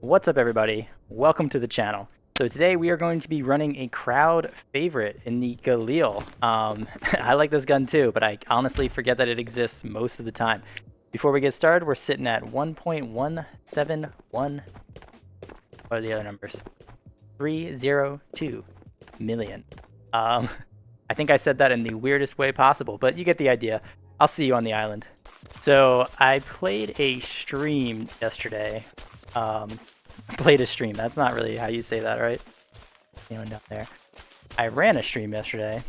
What's up, everybody? Welcome to the channel. So today we are going to be running a crowd favorite in the Galil. I like this gun too, but I honestly forget that it exists most of the time. Before we get started, we're sitting at 1.171. What are the other numbers? 302 million. I think I said that in the weirdest way possible, but you get the idea. I'll see you on the island. So I played a stream yesterday. Played a stream. That's not really how you say that, right? Anyone down there? I ran a stream yesterday,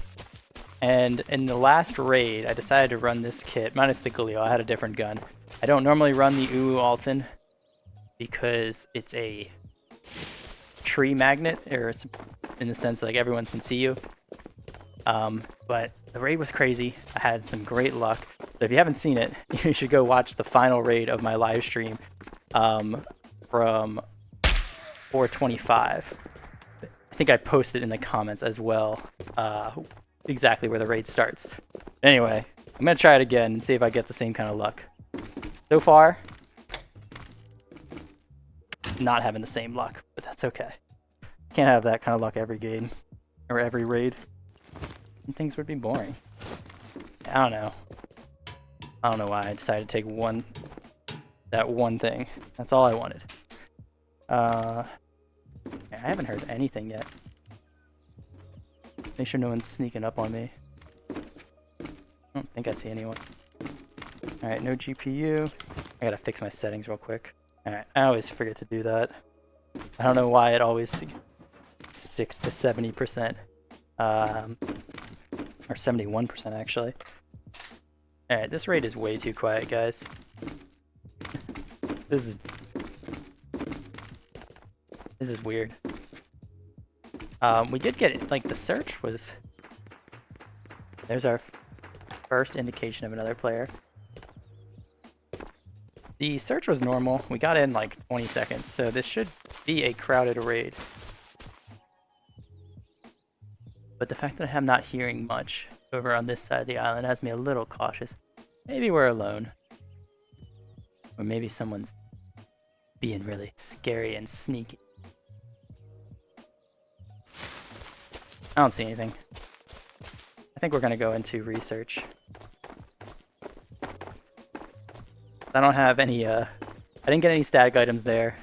and in the last raid, I decided to run this kit, minus the Galil. I had a different gun. I don't normally run the Alton because it's a tree magnet, or it's in the sense that like everyone can see you. But the raid was crazy. I had some great luck. So if you haven't seen it, you should go watch the final raid of my live stream from 425. I think I posted in the comments as well exactly where the raid starts. Anyway, I'm going to try it again and see if I get the same kind of luck. So far, not having the same luck, but that's okay. Can't have that kind of luck every game or every raid. And things would be boring. I don't know. I don't know why I decided to take that one thing. That's all I wanted. I haven't heard anything yet. Make sure no one's sneaking up on me. I don't think I see anyone. Alright, no GPU. I gotta fix my settings real quick. Alright, I always forget to do that. I don't know why it always sticks to 70%. Or 71% actually. Alright, this raid is way too quiet, guys. This is weird. We did get it, like the search was... There's our first indication of another player. The search was normal. We got in like 20 seconds, so this should be a crowded raid. But the fact that I'm not hearing much over on this side of the island has me a little cautious. Maybe we're alone. Or maybe someone's being really scary and sneaky. I don't see anything. I think we're gonna go into research. I don't have any, I didn't get any static items there.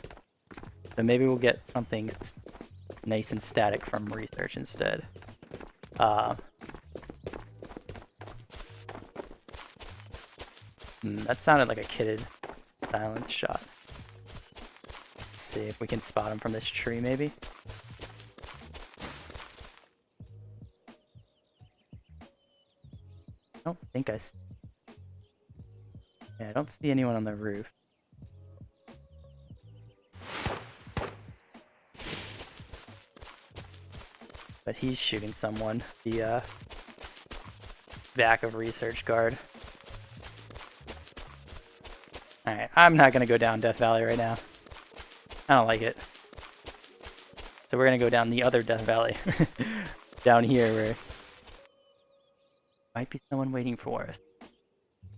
So maybe we'll get something nice and static from research instead. That sounded like a kitted silence shot. Let's see if we can spot him from this tree, maybe. I don't think I see. Yeah, I don't see anyone on the roof. But he's shooting someone. The back of research guard. Alright, I'm not gonna go down Death Valley right now. I don't like it. So we're gonna go down the other Death Valley. Down here where might be someone waiting for us.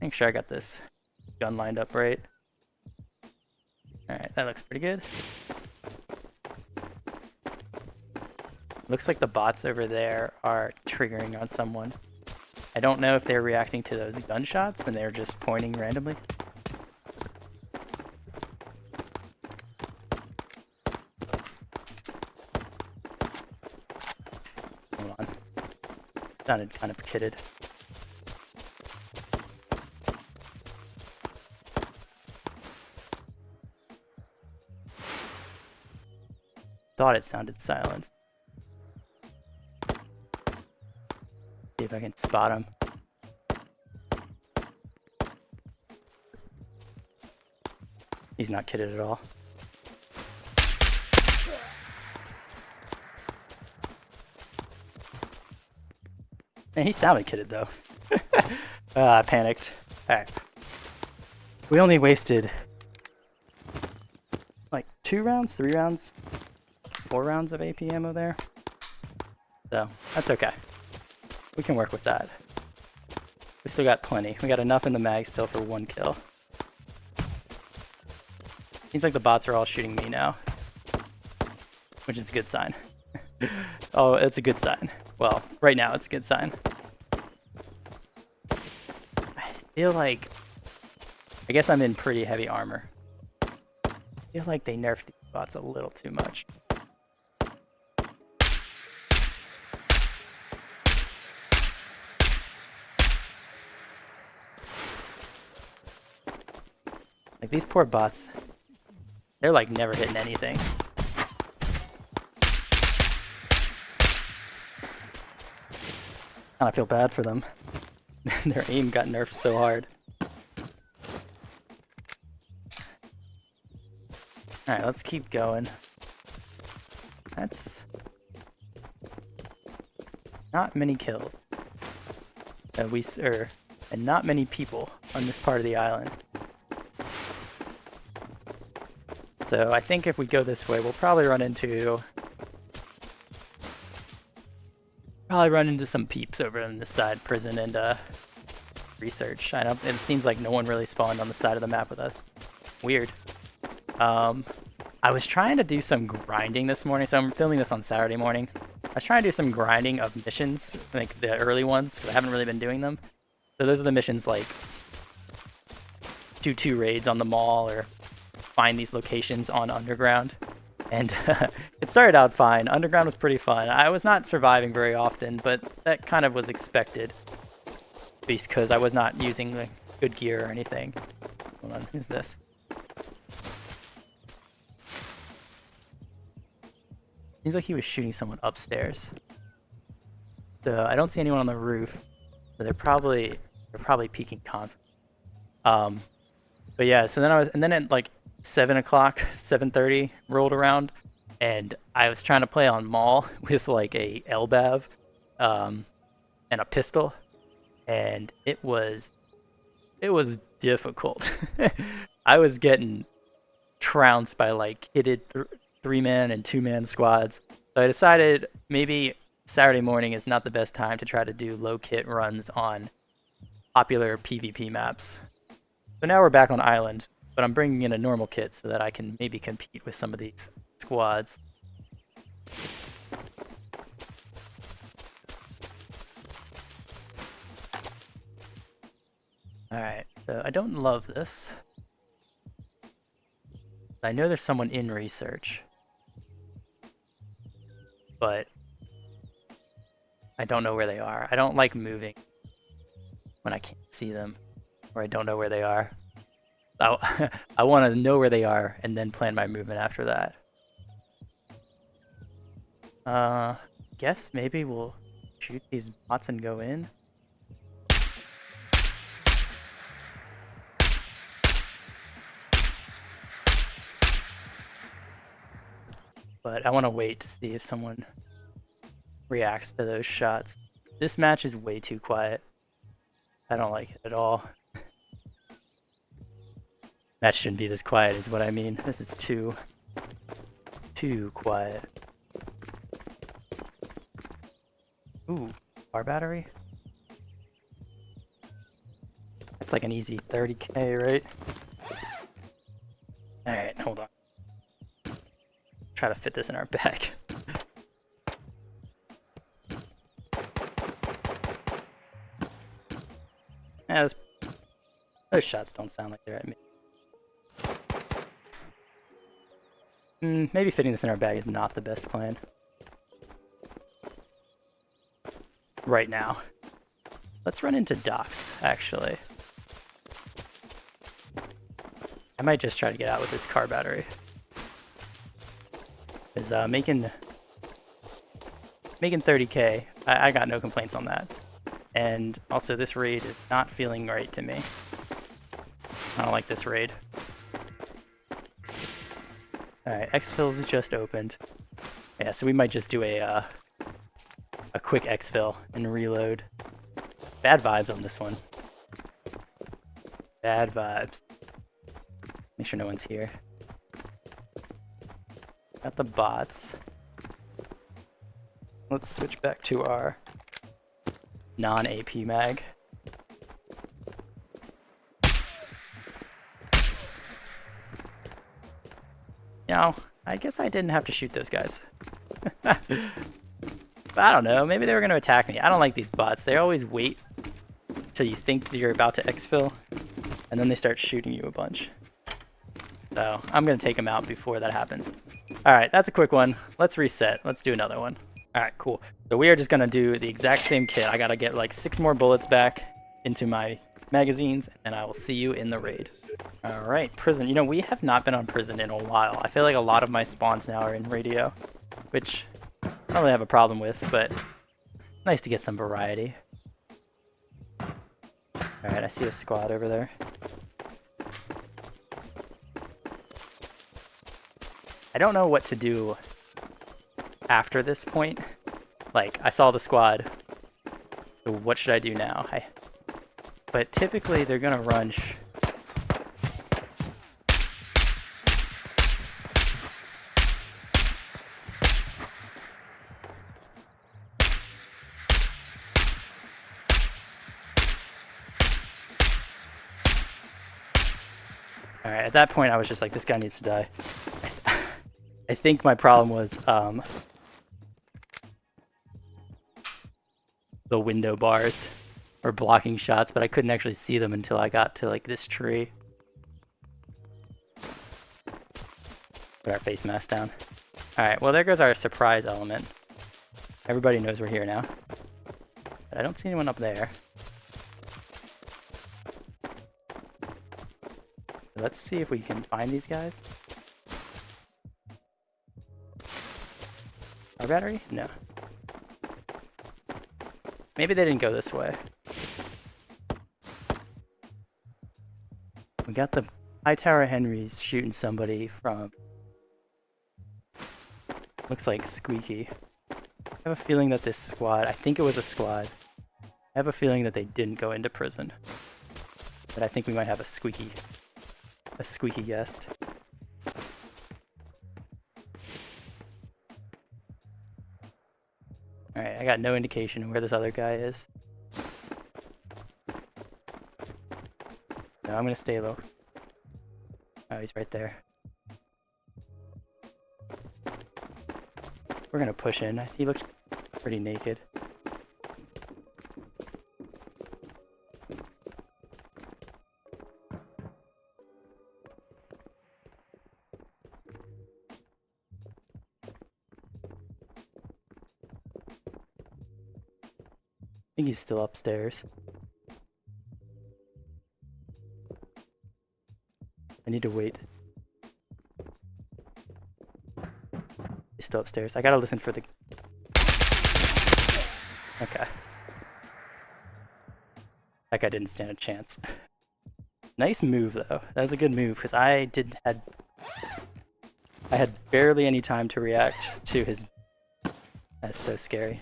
Make sure I got this gun lined up right. Alright, that looks pretty good. Looks like the bots over there are triggering on someone. I don't know if they're reacting to those gunshots and they're just pointing randomly. Hold on. Sounded kind of kitted. Thought it sounded silenced. See if I can spot him. He's not kitted at all. Man, he sounded kitted though. I panicked. Alright. We only wasted like 2 rounds, 3 rounds, 4 rounds of AP ammo there. So, that's okay. We can work with that. We still got plenty. We got enough in the mag still for 1 kill. Seems like the bots are all shooting me now, which is a good sign. Oh, it's a good sign. Well, right now it's a good sign. I feel like... I guess I'm in pretty heavy armor. I feel like they nerfed these bots a little too much. Like, these poor bots, they're like never hitting anything. I feel bad for them. Their aim got nerfed so hard. Alright, let's keep going. That's not many kills. And not many people on this part of the island. So I think if we go this way, we'll probably run into some peeps over on this side, prison and research. It seems like no one really spawned on the side of the map with us. Weird. I was trying to do some grinding this morning, so I'm filming this on Saturday morning. I was trying to do some grinding of missions, like the early ones, because I haven't really been doing them. So those are the missions like do 2 raids on the mall or find these locations on Underground. And it started out fine. Underground was pretty fun. I was not surviving very often, but that kind of was expected. Because I was not using like, good gear or anything. Hold on, who's this? Seems like he was shooting someone upstairs. So I don't see anyone on the roof. So they're probably peeking conf. But yeah, so then at like 7 o'clock, 7:30 rolled around, and I was trying to play on mall with like a LBAV and a pistol, and it was difficult. I was getting trounced by like kitted 3-man and 2-man squads. So I decided maybe Saturday morning is not the best time to try to do low kit runs on popular PvP maps. So now we're back on island, but I'm bringing in a normal kit so that I can maybe compete with some of these squads. Alright, so I don't love this. I know there's someone in research, but I don't know where they are. I don't like moving when I can't see them, or I don't know where they are. I want to know where they are and then plan my movement after that. Guess maybe we'll shoot these bots and go in. But I want to wait to see if someone reacts to those shots. This match is way too quiet. I don't like it at all. Match shouldn't be this quiet is what I mean. This is too quiet. Ooh, car battery? It's like an easy 30k, right? Alright, hold on. Try to fit this in our bag. Yeah, those shots don't sound like they're at me. Maybe fitting this in our bag is not the best plan. Right now. Let's run into docks, actually. I might just try to get out with this car battery. Because making 30k, I got no complaints on that. And also this raid is not feeling right to me. I don't like this raid. Alright, exfils just opened. Yeah, so we might just do a quick exfil and reload. Bad vibes on this one. Bad vibes. Make sure no one's here. Got the bots. Let's switch back to our non-AP mag. Now, I guess I didn't have to shoot those guys. But I don't know, maybe they were going to attack me. I don't like these bots. They always wait till you think that you're about to exfil, and then they start shooting you a bunch. So I'm going to take them out before that happens. Alright, that's a quick one. Let's reset. Let's do another one. Alright, cool. So we are just going to do the exact same kit. I got to get like 6 more bullets back into my magazines, and I will see you in the raid. Alright, prison. You know, we have not been on prison in a while. I feel like a lot of my spawns now are in radio, which I don't really have a problem with, but nice to get some variety. Alright, I see a squad over there. I don't know what to do after this point. Like, I saw the squad, so what should I do now? But typically they're gonna run Alright, at that point I was just like, this guy needs to die. I think my problem was the window bars were blocking shots, but I couldn't actually see them until I got to like this tree. Put our face mask down. Alright, well there goes our surprise element. Everybody knows we're here now. But I don't see anyone up there. Let's see if we can find these guys. Our battery? No. Maybe they didn't go this way. We got the high tower Henrys shooting somebody from... looks like Squeaky. I have a feeling that this squad, I think it was a squad. I have a feeling that they didn't go into prison. But I think we might have a squeaky guest. Alright, I got no indication of where this other guy is. No, I'm gonna stay low. Oh, he's right there. We're gonna push in. He looks pretty naked. I think he's still upstairs. I need to wait. He's still upstairs. I gotta listen for the... Okay. That guy didn't stand a chance. Nice move though. That was a good move because I had barely any time to react to his... That's so scary.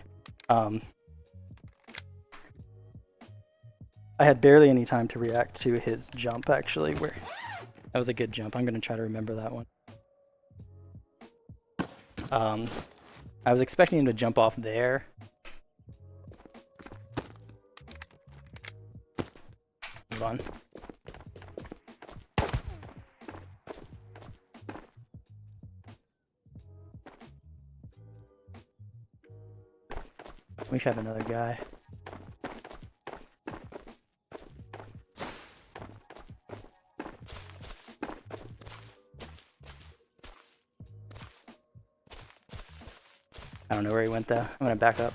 I had barely any time to react to his jump, actually. That was a good jump. I'm going to try to remember that one. I was expecting him to jump off there. Hold on. We should have another guy. I don't know where he went though. I'm gonna back up.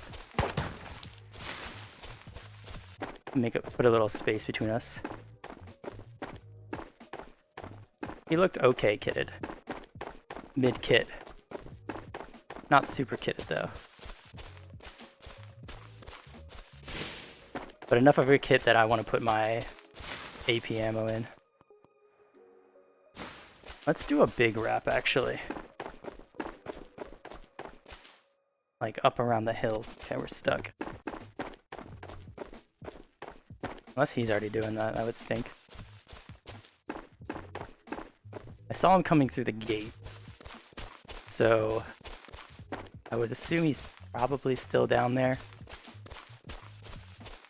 Put a little space between us. He looked okay kitted. Mid-kit. Not super kitted though. But enough of a kit that I want to put my AP ammo in. Let's do a big wrap actually. Like up around the hills. Okay, we're stuck. Unless he's already doing that, that would stink. I saw him coming through the gate. So I would assume he's probably still down there.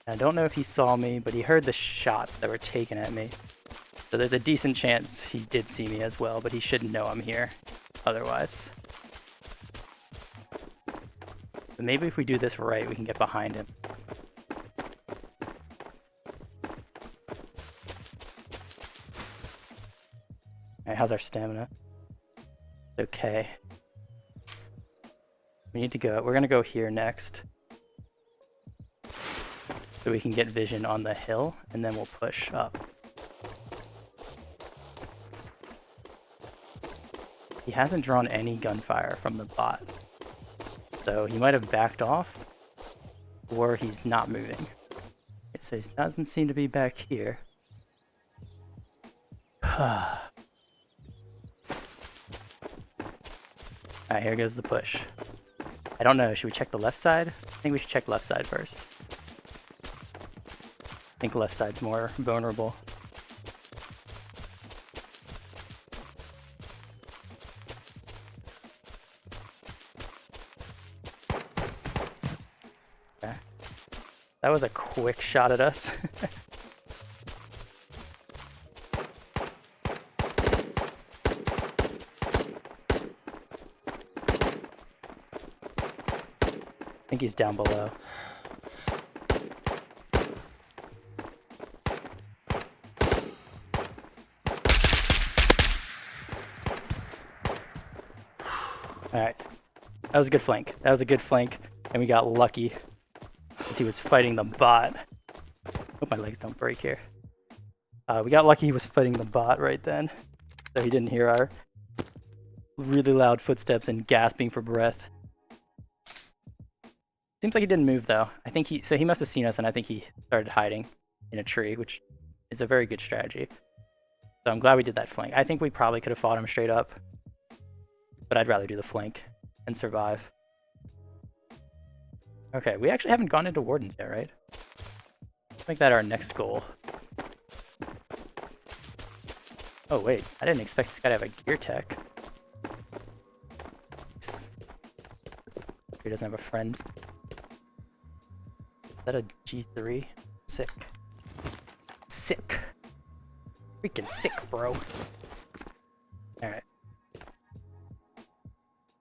I don't know if he saw me, but he heard the shots that were taken at me. So there's a decent chance he did see me as well, but he shouldn't know I'm here. otherwise. But maybe if we do this right, we can get behind him. Alright, how's our stamina? Okay. We need to go. We're gonna go here next. So we can get vision on the hill, and then we'll push up. He hasn't drawn any gunfire from the bot. So he might have backed off, or he's not moving. So he doesn't seem to be back here. Alright, here goes the push. I don't know, should we check the left side? I think we should check left side first. I think left side's more vulnerable. Okay. That was a quick shot at us. I think he's down below. Alright. That was a good flank. That was a good flank. And we got lucky as he was fighting the bot. Hope my legs don't break here. We got lucky he was fighting the bot right then. So he didn't hear our really loud footsteps and gasping for breath. Seems like he didn't move though. I think he must have seen us, and I think he started hiding in a tree, which is a very good strategy. So I'm glad we did that flank. I think we probably could have fought him straight up, but I'd rather do the flank and survive. Okay, we actually haven't gone into Wardens yet, right? Let's make that our next goal. Oh wait, I didn't expect this guy to have a gear tech. He doesn't have a friend. Is that a G3? Sick. Sick. Freaking sick, bro. Alright.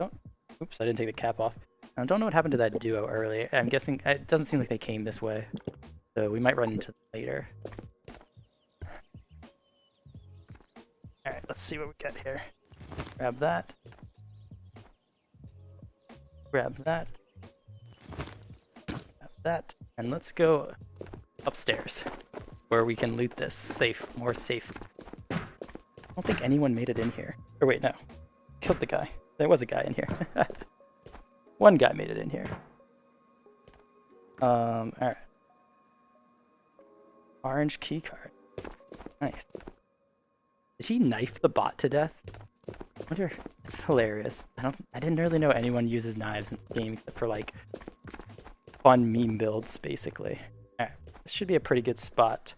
Oops, I didn't take the cap off. I don't know what happened to that duo early. I'm guessing it doesn't seem like they came this way. So we might run into them later. Alright, let's see what we got here. Grab that. Grab that. Grab that. And let's go upstairs, where we can loot this more safe. I don't think anyone made it in here. Or wait, no. Killed the guy. There was a guy in here. One guy made it in here. Alright. Orange keycard. Nice. Did he knife the bot to death? I wonder. It's hilarious. I didn't really know anyone uses knives in the game except for like fun meme builds, basically. Alright. This should be a pretty good spot.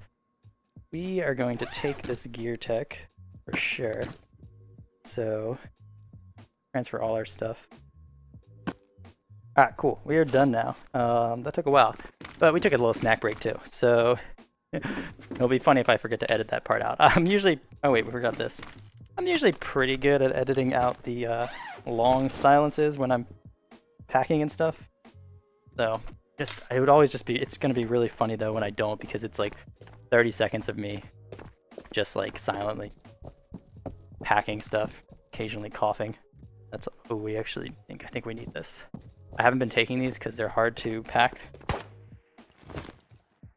We are going to take this gear tech for sure. So transfer all our stuff. Alright, cool. We are done now. That took a while, but we took a little snack break too. So it'll be funny if I forget to edit that part out. I'm usually, oh wait, we forgot this. I'm usually pretty good at editing out the long silences when I'm packing and stuff. So it would always just be, it's going to be really funny though when I don't, because it's like 30 seconds of me just like silently packing stuff, occasionally coughing. That's, oh, I think we need this. I haven't been taking these because they're hard to pack. I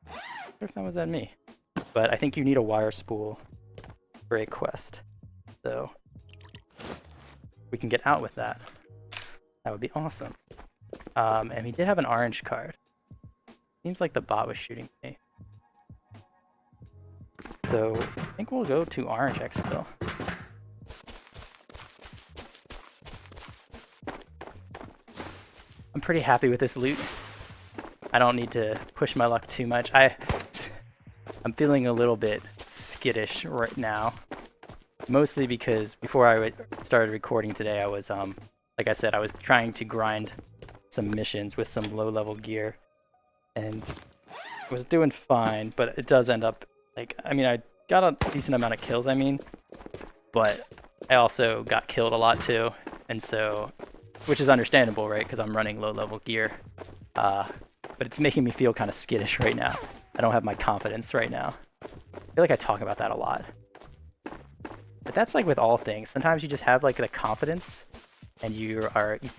wonder if that was at me. But I think you need a wire spool for a quest. So we can get out with that. That would be awesome. And we did have an orange card. Seems like the bot was shooting me. So I think we'll go to orange exfil. I'm pretty happy with this loot. I don't need to push my luck too much. I'm feeling a little bit skittish right now. Mostly because before I started recording today, I was, like I said, I was trying to grind some missions with some low-level gear. And I was doing fine, but it does end up, like, I mean, I got a decent amount of kills, but I also got killed a lot too, and so, which is understandable, right? Because I'm running low-level gear. But it's making me feel kind of skittish right now. I don't have my confidence right now. I feel like I talk about that a lot. But that's like with all things. Sometimes you just have like the confidence, and you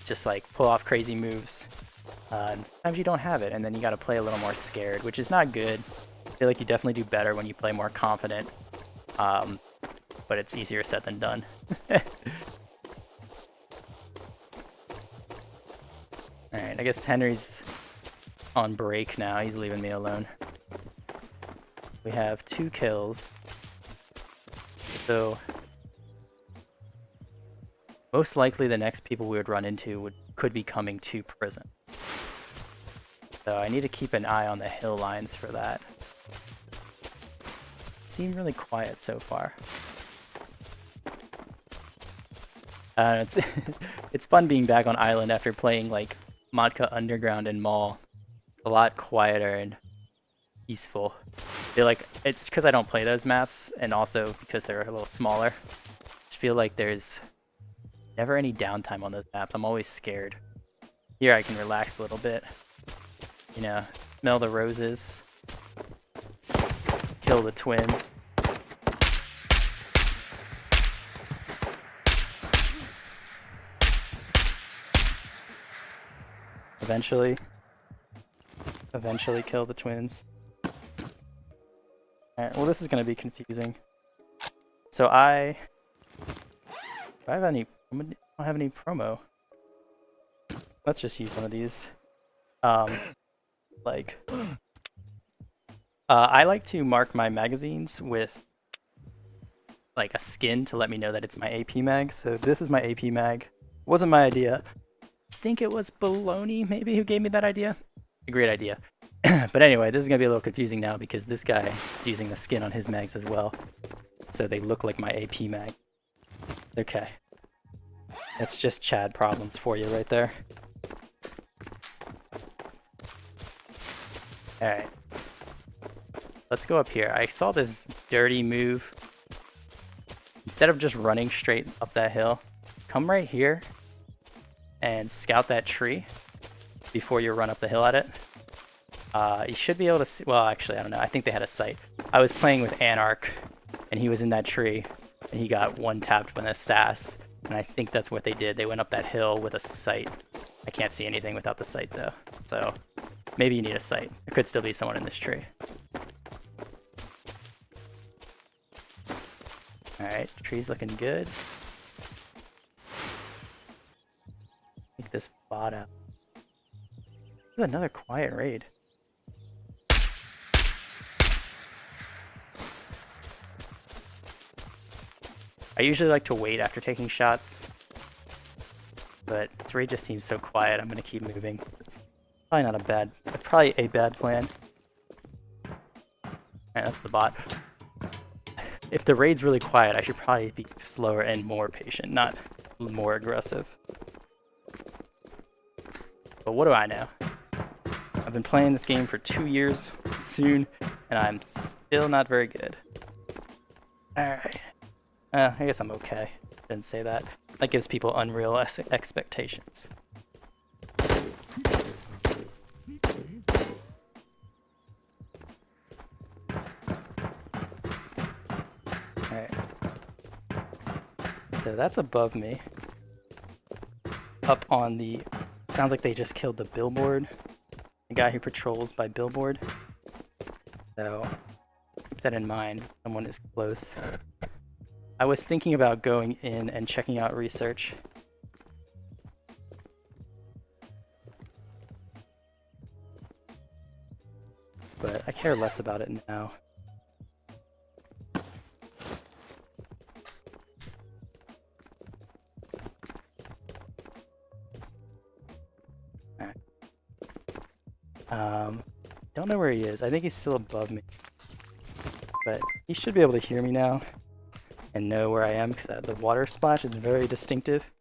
just like pull off crazy moves. And sometimes you don't have it, and then you got to play a little more scared, which is not good. I feel like you definitely do better when you play more confident. But it's easier said than done. Alright, I guess Henry's on break now. He's leaving me alone. We have 2 kills. So most likely the next people we would run into could be coming to prison. So I need to keep an eye on the hill lines for that. Seem really quiet so far. It's fun being back on island after playing like Modka Underground and Mall. A lot quieter and peaceful. Feel like it's because I don't play those maps, and also because they're a little smaller. I just feel like there's never any downtime on those maps. I'm always scared. Here I can relax a little bit. You know, smell the roses, kill the twins. Eventually kill the twins. Alright, well this is gonna be confusing. So do I don't have any promo. Let's just use one of these. I like to mark my magazines with like a skin to let me know that it's my AP mag. So this is my AP mag. Wasn't my idea. I think it was Baloney maybe who gave me that idea. A great idea. But anyway, this is gonna be a little confusing now because this guy is using the skin on his mags as well. So they look like my AP mag. Okay. That's just Chad problems for you right there. Alright. Let's go up here. I saw this dirty move. Instead of just running straight up that hill, come right here and scout that tree before you run up the hill at it. You should be able to see, well actually I don't know, I think they had a sight. I was playing with Anarch and he was in that tree and he got one-tapped with a sass, and I think that's what they did. They went up that hill with a sight. I can't see anything without the sight though, so maybe you need a sight. There could still be someone in this tree. Alright, tree's looking good. Take this bot out. This is another quiet raid. I usually like to wait after taking shots, but this raid just seems so quiet. I'm gonna keep moving. Probably a bad plan. Alright, that's the bot. If the raid's really quiet, I should probably be slower and more patient, not more aggressive. But what do I know? I've been playing this game for 2 years soon, and I'm still not very good. Alright. I guess I'm okay. Didn't say that. That gives people unrealistic expectations. Alright. So that's above me. Up on the... Sounds like they just killed the billboard. The guy who patrols by billboard. So, keep that in mind. Someone is close. I was thinking about going in and checking out research. But I care less about it now. Don't know where he is. I think he's still above me. But he should be able to hear me now and know where I am, because the water splash is very distinctive.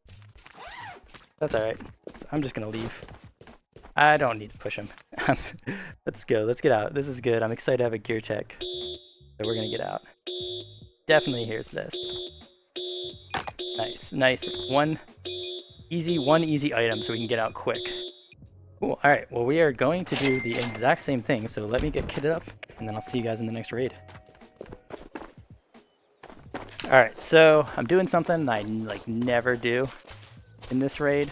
That's alright. So I'm just gonna leave. I don't need to push him. Let's go. Let's get out. This is good. I'm excited to have a gear tech. So we're gonna get out. Definitely hears this. Nice, nice. One easy item so we can get out quick. Cool. All right. Well, we are going to do the exact same thing. So let me get kitted up, and then I'll see you guys in the next raid. All right. So I'm doing something I like never do in this raid,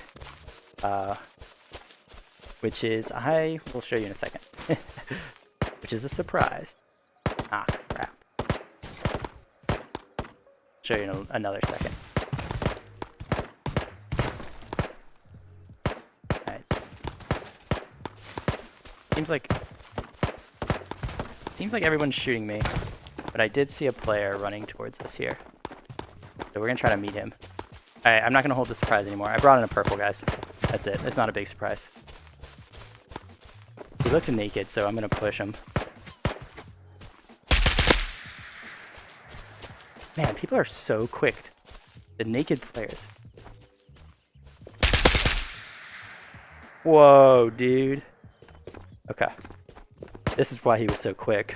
which is I will show you in a second, which is a surprise. Ah, crap. Show you in another second. Seems like everyone's shooting me, but I did see a player running towards us here. So we're gonna try to meet him. Alright, I'm not gonna hold the surprise anymore. I brought in a purple, guys. That's it. It's not a big surprise. He looked naked, so I'm gonna push him. Man, people are so quick. The naked players. Whoa, dude. Okay. This is why he was so quick.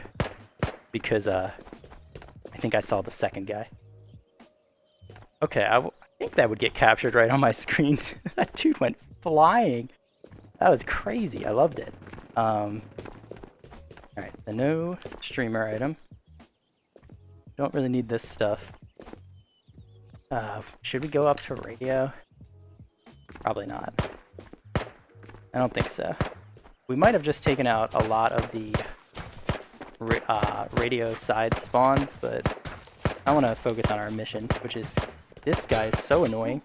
Because, I think I saw the second guy. Okay, I think that would get captured right on my screen. That dude went flying. That was crazy. I loved it. Alright, the no streamer item. Don't really need this stuff. Should we go up to radio? Probably not. I don't think so. We might have just taken out a lot of the radio side spawns, but I want to focus on our mission, which is this guy is so annoying.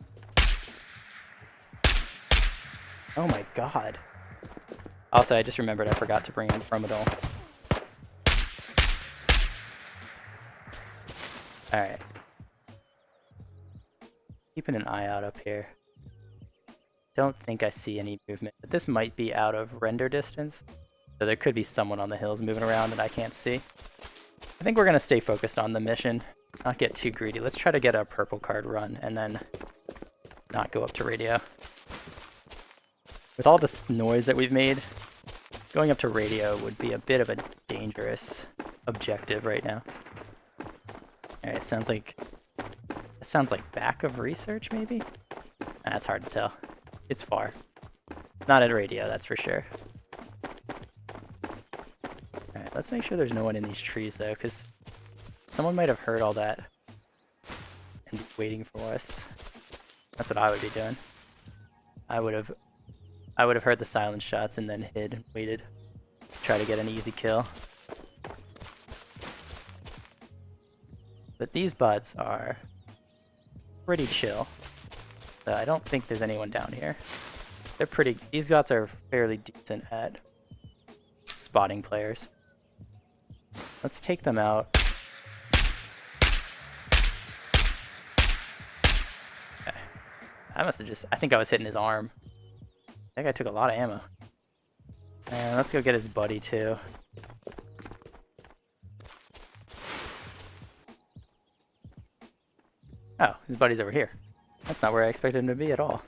Oh my god. Also, I just remembered I forgot to bring in Promadol. Alright. Keeping an eye out up here. Don't think I see any movement, but this might be out of render distance. So there could be someone on the hills moving around that I can't see. I think we're going to stay focused on the mission, not get too greedy. Let's try to get a purple card run and then not go up to radio. With all this noise that we've made, going up to radio would be a bit of a dangerous objective right now. Alright, it sounds like back of research maybe? That's hard to tell. It's far. Not at radio, that's for sure. Alright, let's make sure there's no one in these trees though, because someone might have heard all that and be waiting for us. That's what I would be doing. I would have heard the silent shots and then hid and waited. Try to get an easy kill. But these buds are pretty chill. So I don't think there's anyone down here. They're pretty, these bots are fairly decent at spotting players. Let's take them out. Okay. I must have just, I think I was hitting his arm. That guy took a lot of ammo. And let's go get his buddy too. Oh, his buddy's over here. That's not where I expected him to be at all.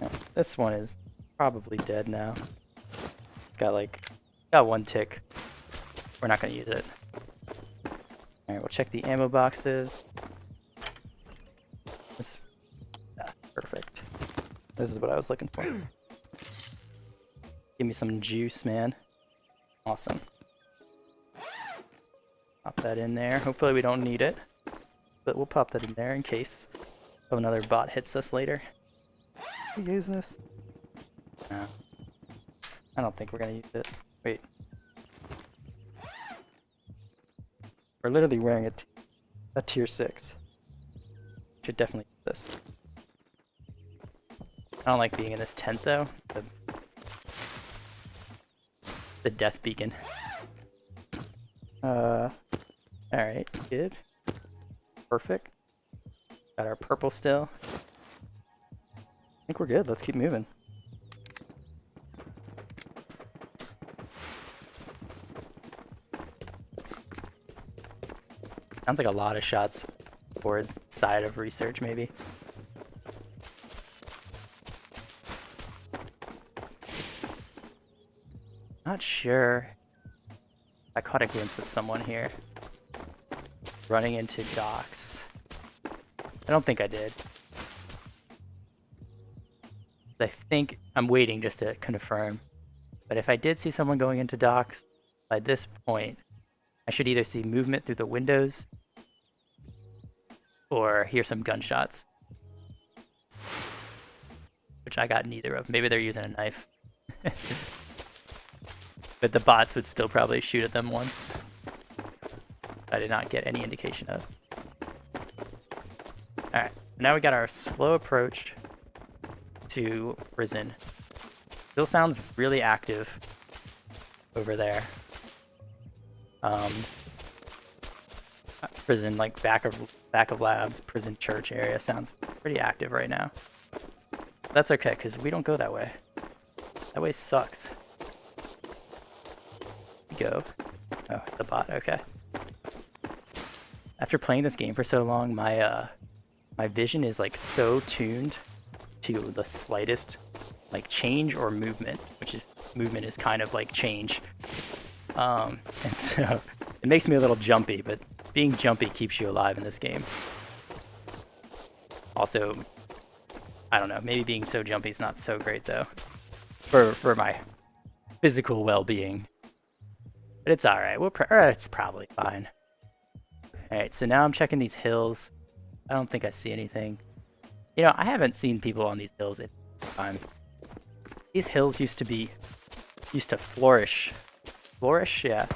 Oh, this one is probably dead now. It's got one tick. We're not going to use it. Alright, we'll check the ammo boxes. Perfect. This is what I was looking for. Give me some juice, man. Awesome. Pop that in there. Hopefully we don't need it, but we'll pop that in there in case another bot hits us later. Can we use this? No. I don't think we're gonna use it. Wait. We're literally wearing a tier 6. Should definitely use this. I don't like being in this tent though. The death beacon. Alright, good. Perfect. Got our purple still. I think we're good. Let's keep moving. Sounds like a lot of shots towards the side of research, maybe. Not sure I caught a glimpse of someone here running into docks. I don't think I did. I think I'm waiting just to confirm. But if I did see someone going into docks, by this point, I should either see movement through the windows or hear some gunshots. Which I got neither of. Maybe they're using a knife. But the bots would still probably shoot at them once. I did not get any indication of. Alright, now we got our slow approach to prison. Still sounds really active over there. Prison, like back of labs, prison church area sounds pretty active right now. That's okay, because we don't go that way. That way sucks. Go. Oh, the bot, okay. After playing this game for so long, my vision is like so tuned to the slightest like change or movement, which is movement is kind of like change. And so it makes me a little jumpy, but being jumpy keeps you alive in this game. Also, I don't know, maybe being so jumpy is not so great though for my physical well-being. But it's all right. It's probably fine. All right, so now I'm checking these hills. I don't think I see anything. You know, I haven't seen people on these hills in time. These hills used to flourish. Flourish, yeah.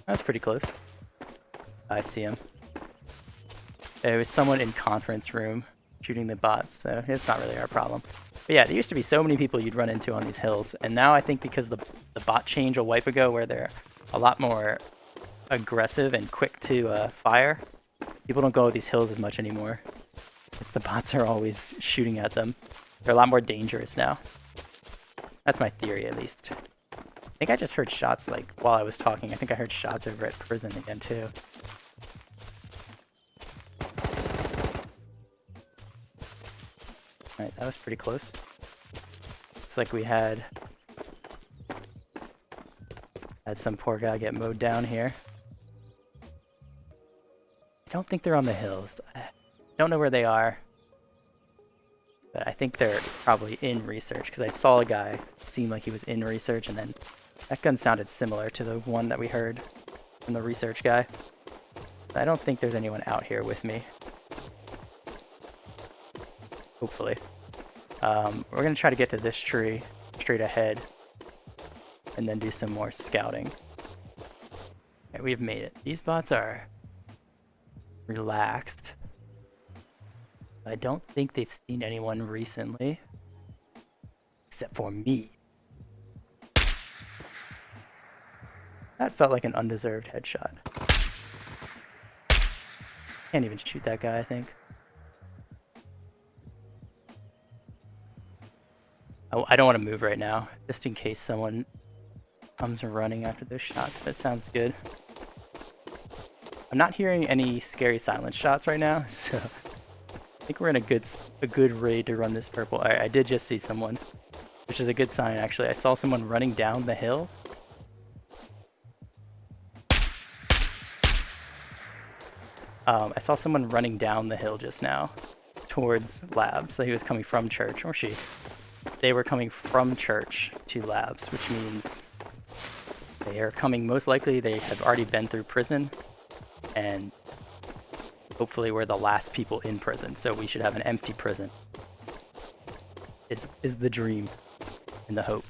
That's pretty close. I see him. There was someone in conference room shooting the bots, so it's not really our problem. But yeah, there used to be so many people you'd run into on these hills, and now I think because the bot change a wipe ago where they're a lot more aggressive and quick to fire, people don't go these hills as much anymore. Because the bots are always shooting at them. They're a lot more dangerous now. That's my theory, at least. I think I just heard shots, like, while I was talking. I think I heard shots over at prison again, too. Alright, that was pretty close. Looks like we had some poor guy get mowed down here. I don't think they're on the hills. I don't know where they are. But I think they're probably in research, because I saw a guy seem like he was in research, and then that gun sounded similar to the one that we heard from the research guy. But I don't think there's anyone out here with me. Hopefully. We're going to try to get to this tree straight ahead and then do some more scouting. Okay, we've made it. These bots are relaxed. I don't think they've seen anyone recently. Except for me. That felt like an undeserved headshot. Can't even shoot that guy, I think. I don't want to move right now, just in case someone comes running after those shots, but it sounds good. I'm not hearing any scary silence shots right now, so I think we're in a good raid to run this purple. Alright, I did just see someone, which is a good sign, actually. I saw someone running down the hill. I saw someone running down the hill just now towards labs. So he was coming from church, or she. They were coming from church to labs, which means they are coming, most likely they have already been through prison, and hopefully we're the last people in prison, so we should have an empty prison. Is the dream and the hope.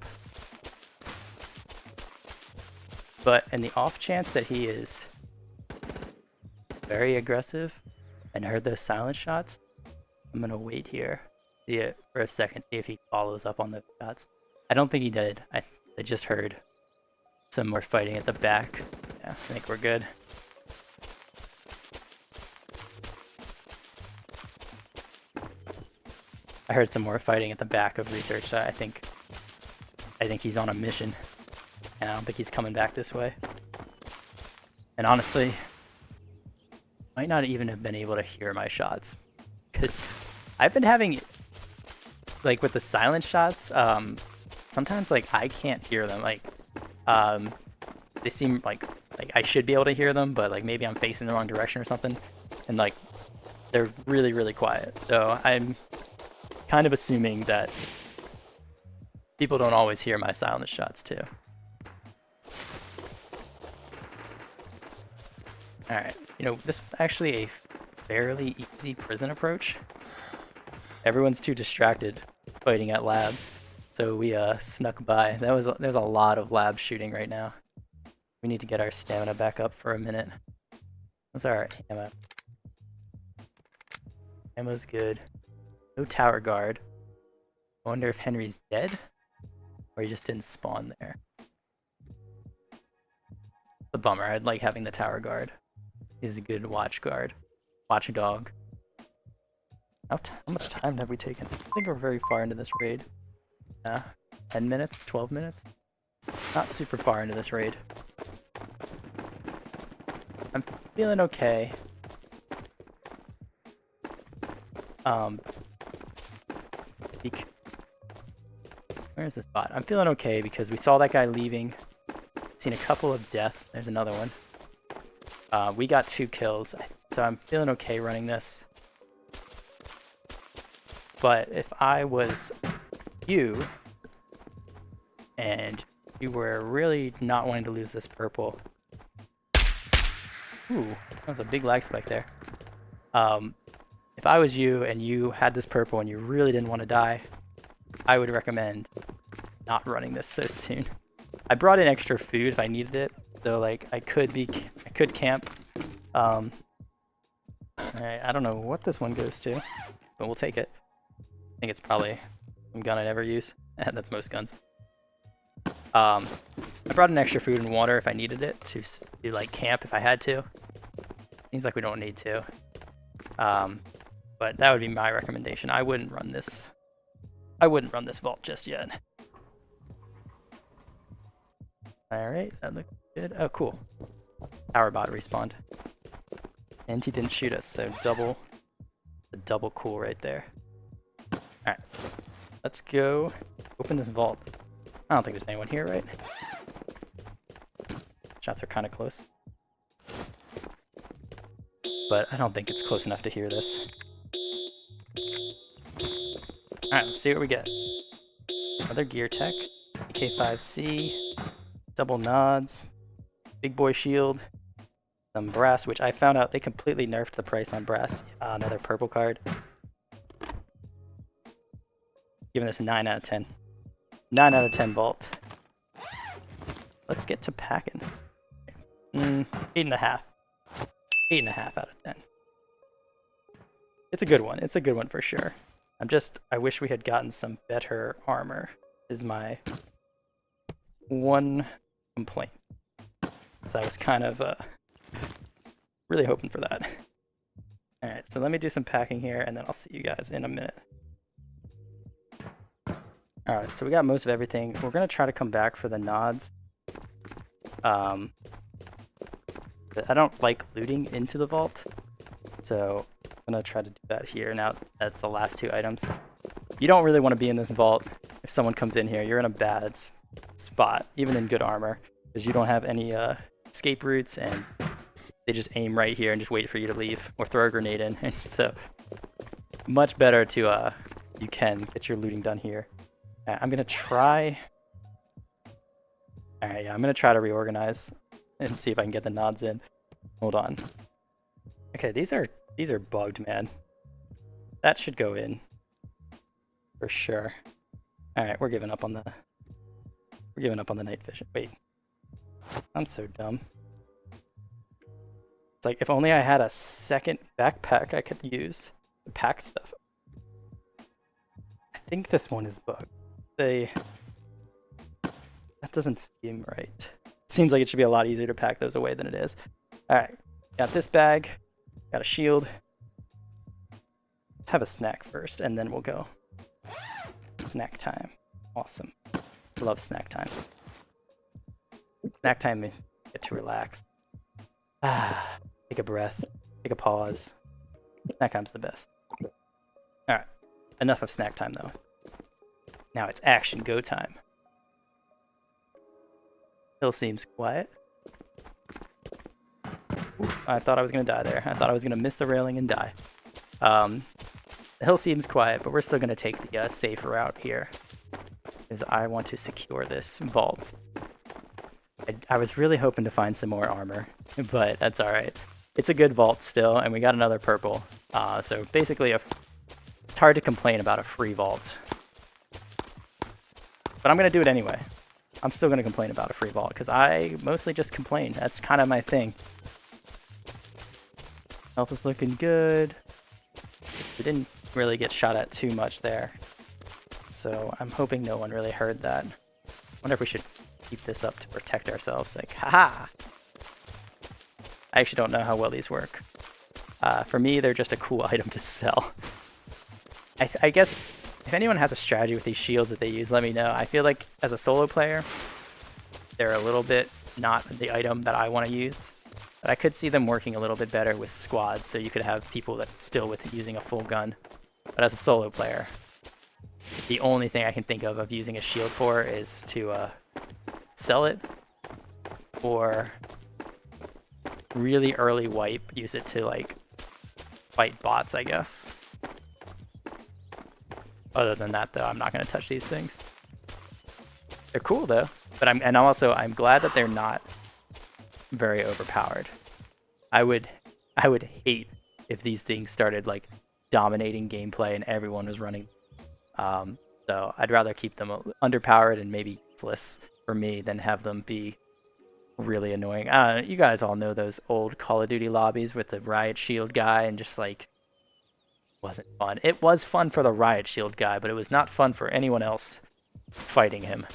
But in the off chance that he is very aggressive and heard those silent shots, I'm gonna wait here. See it for a second, see if he follows up on the shots. I don't think he did. I just heard some more fighting at the back. Yeah, I think we're good. I heard some more fighting at the back of research, so I think he's on a mission, and I don't think he's coming back this way. And honestly, might not even have been able to hear my shots, because I've been having, like with the silent shots, sometimes like I can't hear them. Like they seem like I should be able to hear them, but like maybe I'm facing the wrong direction or something, and like they're really, really quiet. So I'm kind of assuming that people don't always hear my silent shots too. Alright, you know, this was actually a fairly easy prison approach. Everyone's too distracted fighting at labs, so we snuck by. There's a lot of lab shooting right now. We need to get our stamina back up for a minute. What's our ammo? Ammo's good. No tower guard. I wonder if Henry's dead, or he just didn't spawn there. It's a bummer. I'd like having the tower guard. He's a good watch guard. Watchdog. How much time have we taken? I think we're very far into this raid. 10 minutes? 12 minutes? Not super far into this raid. I'm feeling okay. Where's this spot? I'm feeling okay because we saw that guy leaving. Seen a couple of deaths. There's another one. We got 2 kills, so I'm feeling okay running this. But if I was you, and you were really not wanting to lose this purple... Ooh, that was a big lag spike there. If I was you and you had this purple and you really didn't want to die, I would recommend not running this so soon. I brought in extra food if I needed it, so like I could camp. Alright, I don't know what this one goes to, but we'll take it. I think it's probably some gun I never use. That's most guns. I brought in extra food and water if I needed it to like camp if I had to. Seems like we don't need to. But that would be my recommendation. I wouldn't run this vault just yet. Alright, that looks good. Oh, cool. Tower bot respawned. And he didn't shoot us, so double cool right there. Alright, let's go open this vault. I don't think there's anyone here, right? Shots are kind of close. But I don't think it's close enough to hear this. Alright, let's see what we get. Another gear tech. AK5C. Double nods. Big boy shield. Some brass, which I found out they completely nerfed the price on brass. Another purple card. Giving this a 9 out of 10. 9 out of 10 vault. Let's get to packing. 8.5. 8.5 out of 10. It's a good one. It's a good one for sure. I wish we had gotten some better armor, is my one complaint. So I was kind of really hoping for that. Alright, so let me do some packing here, and then I'll see you guys in a minute. Alright, so we got most of everything. We're going to try to come back for the nods. I don't like looting into the vault, so I'm going to try to do that here. Now, that's the last 2 items. You don't really want to be in this vault. If someone comes in here, you're in a bad spot, even in good armor, because you don't have any escape routes, and they just aim right here and just wait for you to leave, or throw a grenade in. And so, much better to, you can get your looting done here. I'm going to try... Alright, yeah, I'm going to try to reorganize and see if I can get the nods in. Hold on. Okay, these are bugged, man. That should go in. For sure. Alright, we're giving up on the night vision. Wait. I'm so dumb. It's like, if only I had a second backpack I could use to pack stuff. I think this one is bugged. That doesn't seem right. Seems like it should be a lot easier to pack those away than it is. Alright, got this bag, got a shield. Let's have a snack first, and then we'll go. Snack time. Awesome. Love snack time. Snack time, get to relax. Take a breath, take a pause. Snack time's the best. Alright, enough of snack time though. Now it's action go time. Hill seems quiet. Oof, I thought I was gonna die there. I thought I was gonna miss the railing and die. The hill seems quiet, but we're still gonna take the safe route here, because I want to secure this vault. I was really hoping to find some more armor, but that's all right. It's a good vault still, and we got another purple. So basically, it's hard to complain about a free vault. But I'm gonna do it anyway. I'm still gonna complain about a free vault because I mostly just complain. That's kind of my thing. Health is looking good. We didn't really get shot at too much there, so I'm hoping no one really heard that. Wonder if we should keep this up to protect ourselves. Like, haha! I actually don't know how well these work. For me, they're just a cool item to sell. I guess if anyone has a strategy with these shields that they use, let me know. I feel like as a solo player, they're a little bit not the item that I want to use. But I could see them working a little bit better with squads, so you could have people that still with using a full gun. But as a solo player, the only thing I can think of using a shield for is to sell it, or really early wipe, use it to like fight bots, I guess. Other than that, though, I'm not going to touch these things. They're cool though, but I'm glad that they're not very overpowered. I would hate if these things started like dominating gameplay and everyone was running. So I'd rather keep them underpowered and maybe useless for me than have them be really annoying. You guys all know those old Call of Duty lobbies with the riot shield guy, and just like wasn't fun. It was fun for the riot shield guy, but it was not fun for anyone else fighting him.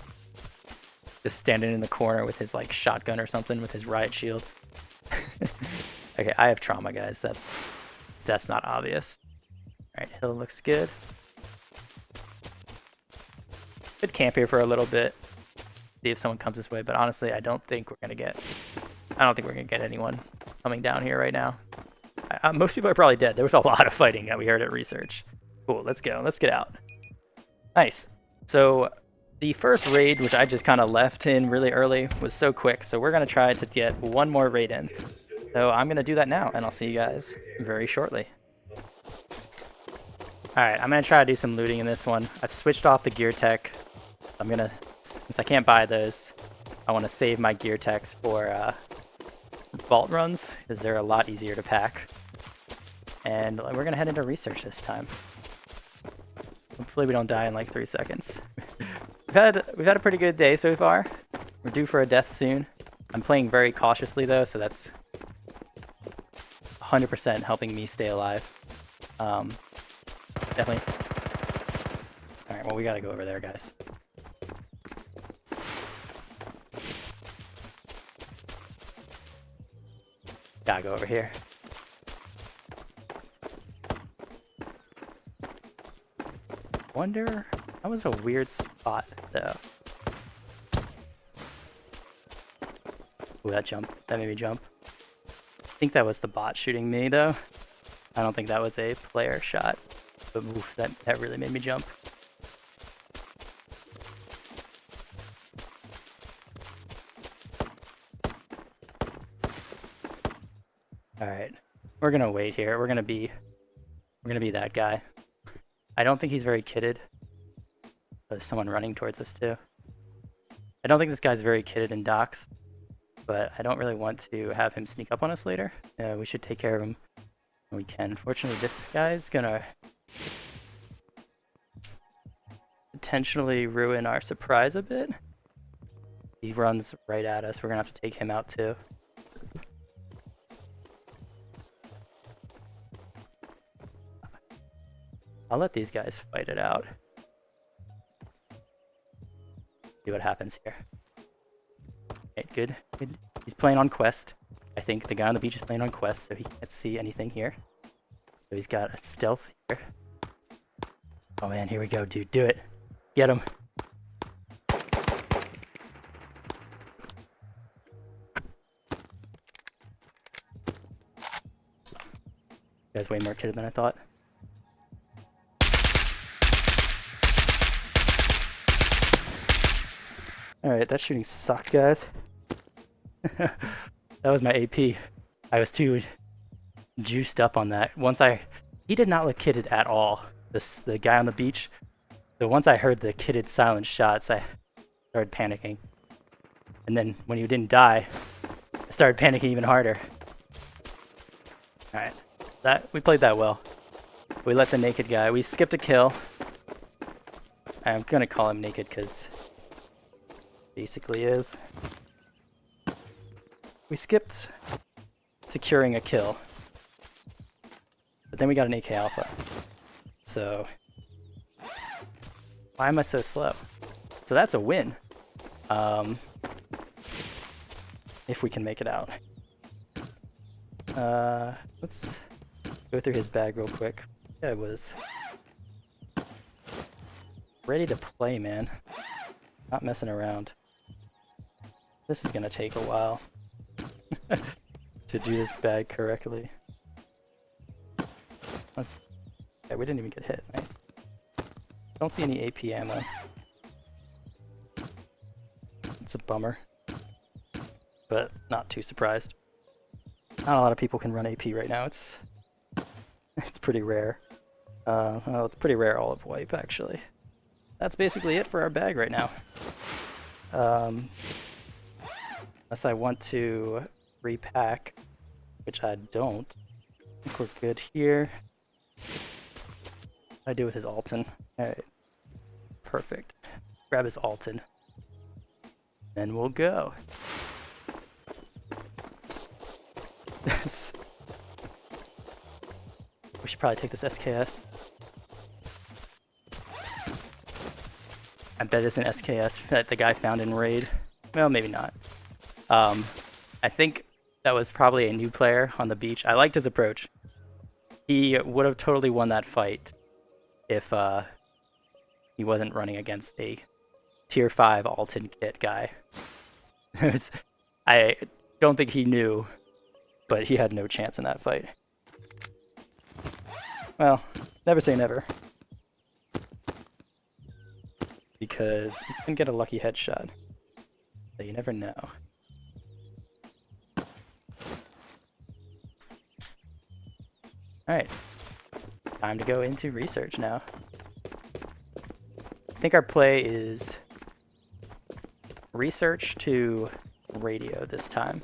Just standing in the corner with his like shotgun or something with his riot shield. Okay, I have trauma, guys. That's not obvious. All right, hill looks good. Could camp here for a little bit, see if someone comes this way. But honestly, I don't think we're gonna get anyone coming down here right now. Most people are probably dead. There was a lot of fighting that we heard at research. Cool, let's go. Let's get out. Nice. So the first raid, which I just kind of left in really early, was so quick. So we're going to try to get one more raid in. So I'm going to do that now, and I'll see you guys very shortly. All right, I'm going to try to do some looting in this one. I've switched off the gear tech. I'm going to, since I can't buy those, I want to save my gear techs for vault runs, because they're a lot easier to pack. And we're going to head into research this time. Hopefully we don't die in like 3 seconds. We've had a pretty good day so far. We're due for a death soon. I'm playing very cautiously though, so that's 100% helping me stay alive. Definitely. All right, well, we gotta go over there, guys. Gotta go over here. Wonder, that was a weird spot though. Ooh, that jump, that made me jump. I think that was the bot shooting me though. I don't think that was a player shot, but oof, that really made me jump. All right, we're gonna wait here. We're gonna be that guy. I don't think he's very kitted. There's someone running towards us too. I don't think this guy's very kitted in docks, but I don't really want to have him sneak up on us later. We should take care of him when we can. Unfortunately, this guy's gonna potentially ruin our surprise a bit. He runs right at us. We're gonna have to take him out too. I'll let these guys fight it out. See what happens here. Okay, good. He's playing on quest. I think the guy on the beach is playing on quest, so he can't see anything here. So he's got a stealth here. Oh man, here we go, dude. Do it. Get him. Guy's way more kitted than I thought. Alright, that shooting sucked, guys. That was my AP. I was too juiced up on that. He did not look kitted at all. The guy on the beach. So once I heard the kitted silent shots, I started panicking. And then when he didn't die, I started panicking even harder. Alright, we played that well. We let the naked guy, we skipped a kill. I'm gonna call him naked because basically is. We skipped securing a kill. But then we got an AK Alpha. So why am I so slow? So that's a win. If we can make it out. Let's go through his bag real quick. I was ready to play, man. Not messing around. This is gonna take a while to do this bag correctly. Yeah, we didn't even get hit. Nice. Don't see any AP ammo. It's a bummer, but not too surprised. Not a lot of people can run AP right now. It's pretty rare. Well, it's pretty rare all of wipe, actually. That's basically it for our bag right now. Unless I want to repack, which I don't. I think we're good here. What do I do with his Alton? Alright. Perfect. Grab his Alton. Then we'll go. We should probably take this SKS. I bet it's an SKS that the guy found in Raid. Well, maybe not. I think that was probably a new player on the beach. I liked his approach. He would have totally won that fight if he wasn't running against a tier 5 Alton kit guy. I don't think he knew, but he had no chance in that fight. Well, never say never. Because you can get a lucky headshot. So you never know. Alright. Time to go into research now. I think our play is research to radio this time.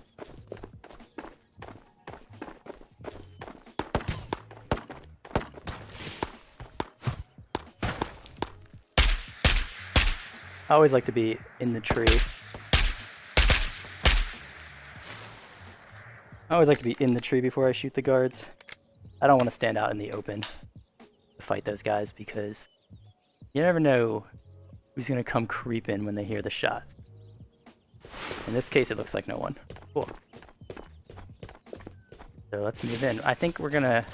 I always like to be in the tree. I always like to be in the tree before I shoot the guards. I don't want to stand out in the open to fight those guys because you never know who's going to come creeping when they hear the shots. In this case, it looks like no one. Cool. So let's move in. I think we're going to...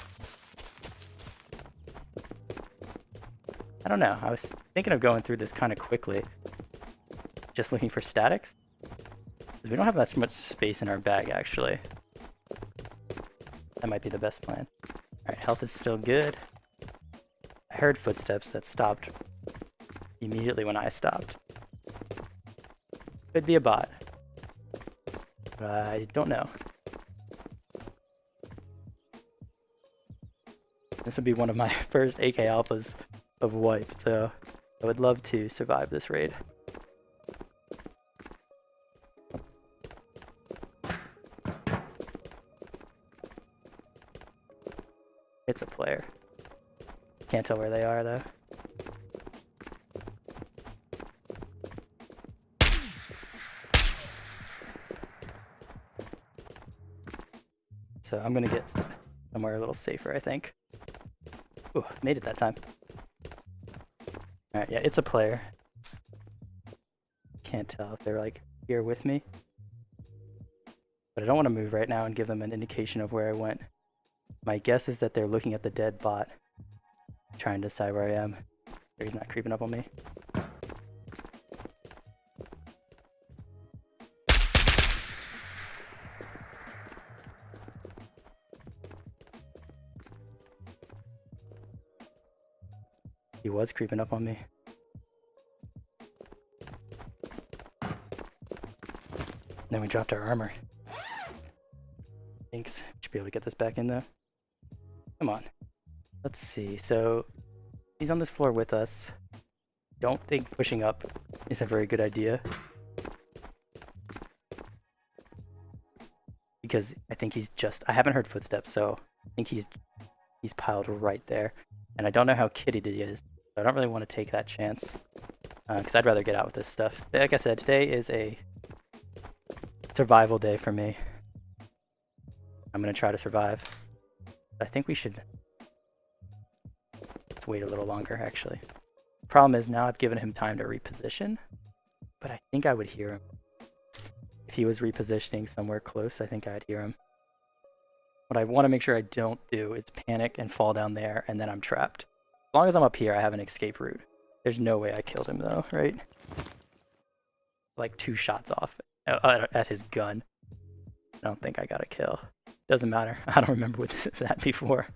I don't know. I was thinking of going through this kind of quickly. Just looking for statics. Because we don't have that much space in our bag, actually. That might be the best plan. Alright, health is still good. I heard footsteps that stopped immediately when I stopped. Could be a bot. But I don't know. This would be one of my first AK alphas of wipe, so I would love to survive this raid. It's a player. Can't tell where they are though. So I'm gonna get somewhere a little safer, I think. Ooh, made it that time. Alright, yeah, it's a player. Can't tell if they're like here with me. But I don't want to move right now and give them an indication of where I went. My guess is that they're looking at the dead bot, trying to decide where I am. He's not creeping up on me. He was creeping up on me. Then we dropped our armor. Thanks. Should be able to get this back in though. Come on. Let's see. So he's on this floor with us. Don't think pushing up is a very good idea. Because I think he's just... I haven't heard footsteps, so I think he's piled right there. And I don't know how kitted he is. So I don't really want to take that chance. Because I'd rather get out with this stuff. Like I said, today is a survival day for me. I'm going to try to survive. I think we should... Let's wait a little longer, actually. Problem is, now I've given him time to reposition. But I think I would hear him. If he was repositioning somewhere close, I think I'd hear him. What I want to make sure I don't do is panic and fall down there, and then I'm trapped. As long as I'm up here, I have an escape route. There's no way I killed him, though, right? Like 2 shots off at his gun. I don't think I got a kill. Doesn't matter. I don't remember what this was at before.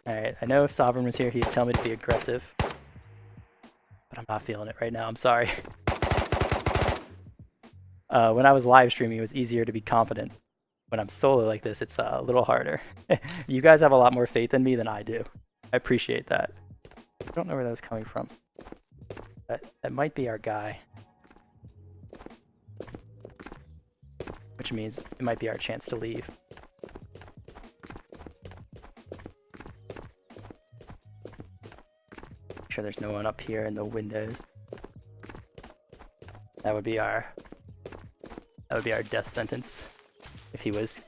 Alright, I know if Sovereign was here, he'd tell me to be aggressive. But I'm not feeling it right now, I'm sorry. When I was live streaming, it was easier to be confident. When I'm solo like this, it's a little harder. You guys have a lot more faith in me than I do. I appreciate that. I don't know where that was coming from. That might be our guy. Which means it might be our chance to leave. Make sure there's no one up here in the windows. That would be our death sentence if he was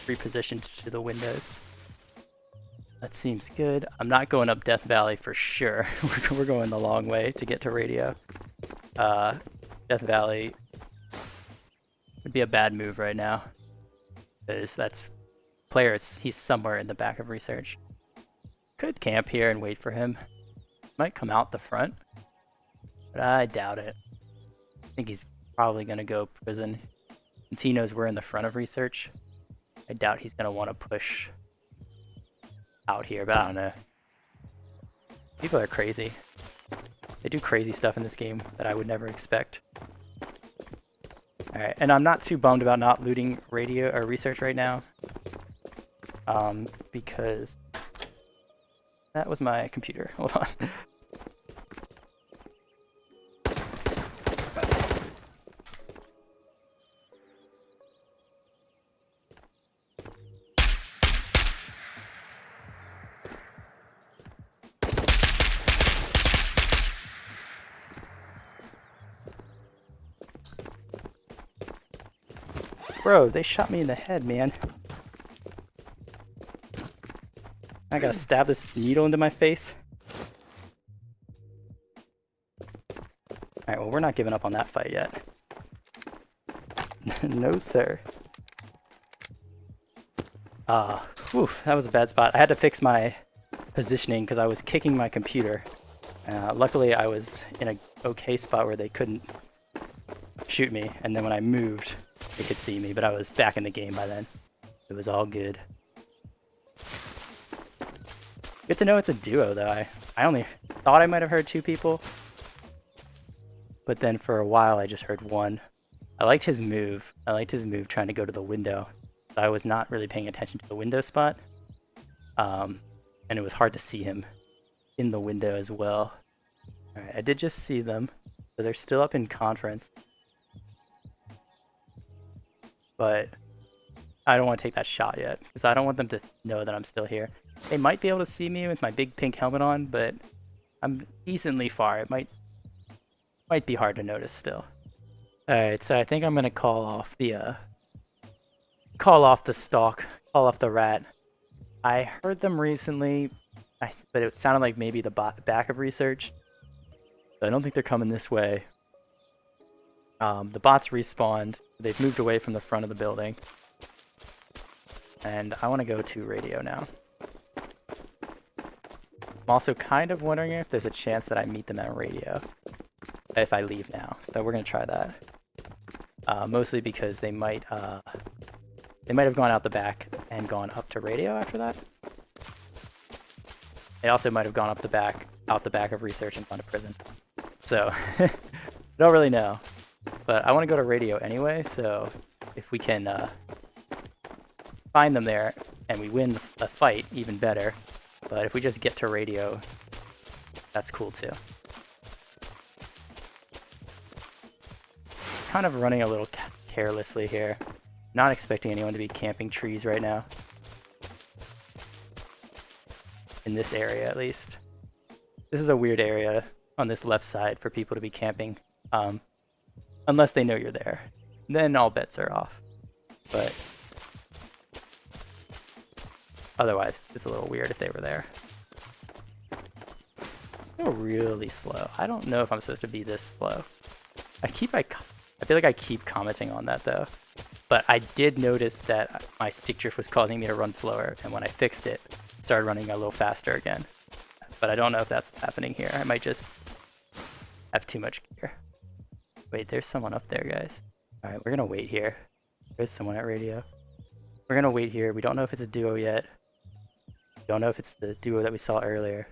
repositioned to the windows. That seems good. I'm not going up Death Valley for sure. We're going the long way to get to radio. Death Valley would be a bad move right now. Because that's players. He's somewhere in the back of research. Could camp here and wait for him. Might come out the front. But I doubt it. I think he's probably going to go prison. Since he knows we're in the front of research, I doubt he's going to want to push out here, but I don't know. People are crazy. They do crazy stuff in this game that I would never expect. Alright, and I'm not too bummed about not looting radio or research right now. Because that was my computer. Hold on. Bros, they shot me in the head, man. I gotta stab this needle into my face. Alright, well, we're not giving up on that fight yet. No, sir. Whew, that was a bad spot. I had to fix my positioning because I was kicking my computer. Luckily, I was in an okay spot where they couldn't shoot me, and then when I moved, they could see me, but I was back in the game by then. It was all good. Good to know it's a duo, though. I only thought I might have heard 2 people, but then for a while I just heard 1. I liked his move. I liked his move trying to go to the window. I was not really paying attention to the window spot, and it was hard to see him in the window as well. Alright, I did just see them, so they're still up in conference. But I don't want to take that shot yet, because I don't want them to know that I'm still here. They might be able to see me with my big pink helmet on, but I'm decently far. It might be hard to notice still. Alright, so I think I'm gonna call off the stalk, call off the rat. I heard them recently, but it sounded like maybe the back of research. So I don't think they're coming this way. The bots respawned. They've moved away from the front of the building. And I want to go to radio now. I'm also kind of wondering if there's a chance that I meet them at radio if I leave now. So we're going to try that. Mostly because they might have gone out the back and gone up to radio after that. They also might have gone up the back, out the back of research and gone to prison. So, I don't really know. But I want to go to radio anyway, so if we can find them there and we win the fight, even better. But if we just get to radio, that's cool too. Kind of running a little carelessly here. Not expecting anyone to be camping trees right now. In this area, at least. This is a weird area on this left side for people to be camping. Unless they know you're there. Then all bets are off. But otherwise, it's a little weird if they were there. They're really slow. I don't know if I'm supposed to be this slow. I feel like I keep commenting on that though. But I did notice that my stick drift was causing me to run slower, and when I fixed it, I started running a little faster again. But I don't know if that's what's happening here. I might just have too much gear. Wait, there's someone up there, guys. Alright, we're gonna wait here. There's someone at radio. We're gonna wait here. We don't know if it's a duo yet. We don't know if it's the duo that we saw earlier.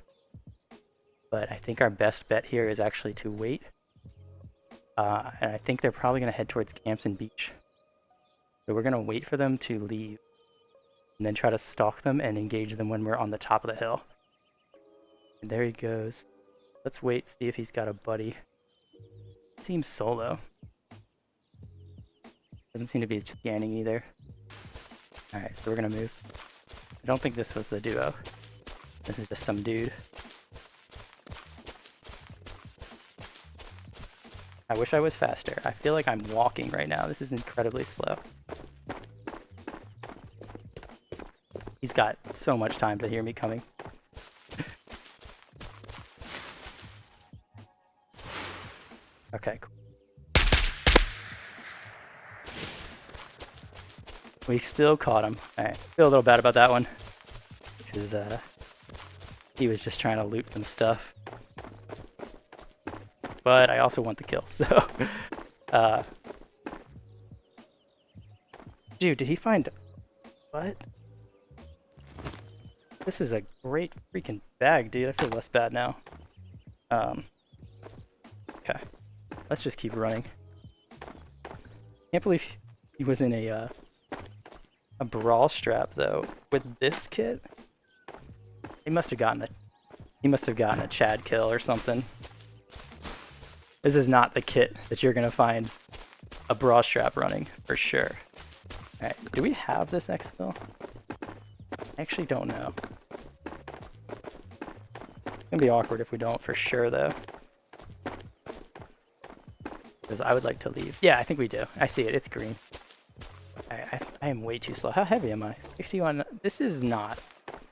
But I think our best bet here is actually to wait. And I think they're probably gonna head towards camps and beach. So we're gonna wait for them to leave. And then try to stalk them and engage them when we're on the top of the hill. And there he goes. Let's wait, see if he's got a buddy. Seems solo. Doesn't seem to be scanning either. Alright, so we're gonna move. I don't think this was the duo. This is just some dude. I wish I was faster. I feel like I'm walking right now. This is incredibly slow. He's got so much time to hear me coming. Okay, cool. We still caught him. Alright, feel a little bad about that one. Because he was just trying to loot some stuff. But I also want the kill, so... Dude, did he find... What? This is a great freaking bag, dude. I feel less bad now. Okay. Let's just keep running. Can't believe he was in a brawl strap though. With this kit, he must have gotten a Chad kill or something. This is not the kit that you're gonna find a brawl strap running for sure. All right, do we have this exfil? I actually don't know. It's gonna be awkward if we don't for sure though. Because I would like to leave. Yeah, I think we do. I see it. It's green. I am way too slow. How heavy am I? 61. This is not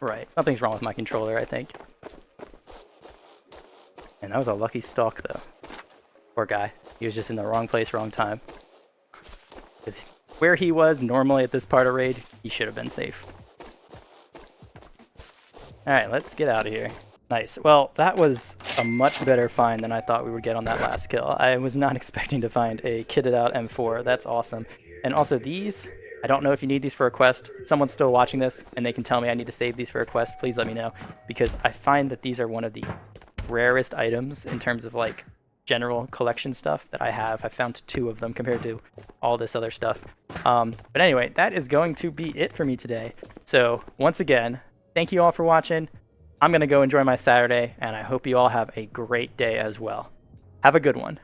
right. Something's wrong with my controller, I think. And that was a lucky stalk, though. Poor guy. He was just in the wrong place, wrong time. Because where he was normally at this part of raid, he should have been safe. Alright, let's get out of here. Nice. Well, that was a much better find than I thought we would get on that last kill. I was not expecting to find a kitted out M4. That's awesome. And also these, I don't know if you need these for a quest. If someone's still watching this and they can tell me I need to save these for a quest, please let me know. Because I find that these are one of the rarest items in terms of like general collection stuff that I have. I found 2 of them compared to all this other stuff. But anyway, that is going to be it for me today. So once again, thank you all for watching. I'm going to go enjoy my Saturday, and I hope you all have a great day as well. Have a good one.